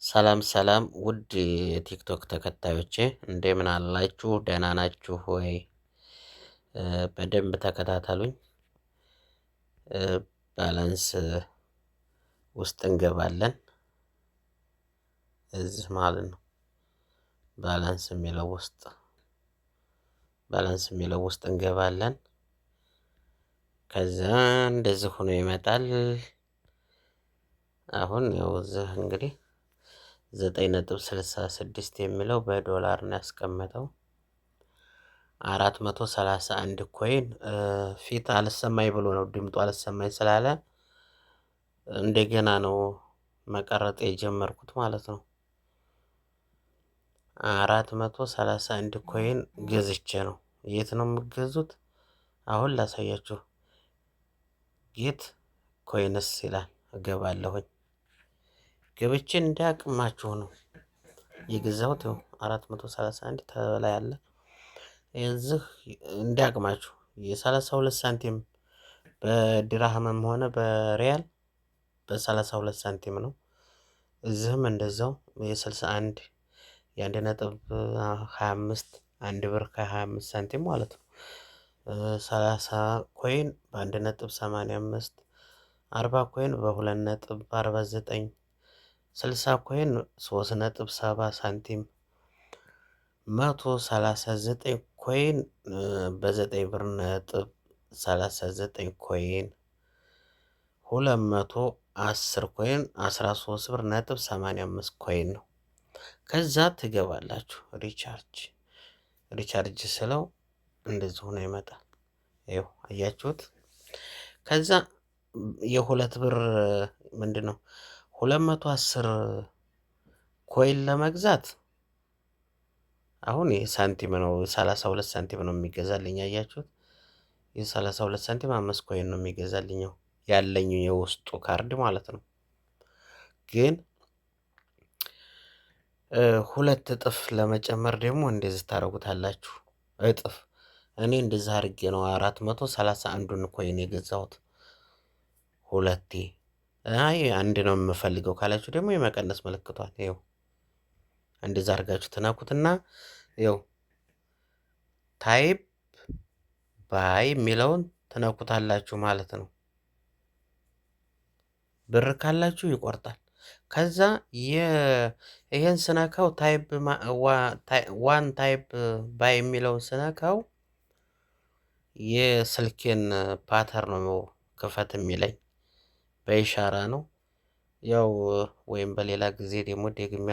ሰላም ሰላም ውድ የቲክቶክ ተከታዮቼ እንደምን አላችሁ? ደህና ናችሁ ወይ? በደንብ ተከታተሉኝ። ባላንስ ውስጥ እንገባለን እዚህ ማለት ነው። ባላንስ የሚለው ውስጥ እንገባለን። ከዛ እንደዚህ ሆኖ ይመጣል። አሁን ያው እዚህ እንግዲህ 9.66 የሚለው በዶላር ነው ያስቀመጠው። 431 ኮይን ፊት አልሰማኝ ብሎ ነው ድምጡ አልሰማኝ ስላለ እንደገና ነው መቀረጥ የጀመርኩት ማለት ነው። 431 ኮይን ገዝቼ ነው። የት ነው የምገዙት? አሁን ላሳያችሁ። ጌት ኮይንስ ይላል እገባለሁኝ። ገብቼ እንዳቅማችሁ ነው የገዛሁት። 431 ተበላይ አለ። የዚህ እንዳቅማችሁ የ32 ሳንቲም በድራህምም ሆነ በሪያል በ32 ሳንቲም ነው። እዚህም እንደዛው የ61 የ1.25 1 ብር ከ25 ሳንቲም ማለት ነው። 30 ኮይን በ1.85 40 ኮይን በ2.49 60 ኮይን 3.70 ሳንቲም 139 ኮይን በ9 ብር ነጥብ 39 ኮይን 210 ኮይን 13 ብር ነጥብ 85 ኮይን ነው። ከዛ ትገባላችሁ ሪቻርጅ ስለው እንደዚህ ሆኖ ይመጣል። ይኸው አያችሁት። ከዛ የሁለት ብር ምንድነው 210 ኮይን ለመግዛት አሁን ሳንቲም ነው 32 ሳንቲም ነው የሚገዛልኝ። አያችሁት የ32 ሳንቲም 5 ኮይን ነው የሚገዛልኝ ያለኝ የውስጡ ካርድ ማለት ነው። ግን ሁለት እጥፍ ለመጨመር ደግሞ እንደዚህ ታደርጉታላችሁ። እጥፍ እኔ እንደዚህ አድርጌ ነው 431ን ኮይን የገዛሁት ሁለቴ። አይ አንድ ነው የምፈልገው ካላችሁ ደግሞ የመቀነስ ምልክቷል ይኸው እንደዛ አድርጋችሁ ትነኩትና ይኸው ታይፕ ባይ የሚለውን ትነኩታላችሁ ማለት ነው። ብር ካላችሁ ይቆርጣል። ከዛ ይሄን ስነካው ዋን ታይፕ ባይ የሚለውን ስነካው የስልኬን ፓተርን ነው ክፈት የሚለኝ በኢሻራ ነው። ያው ወይም በሌላ ጊዜ ደግሞ ደግሜ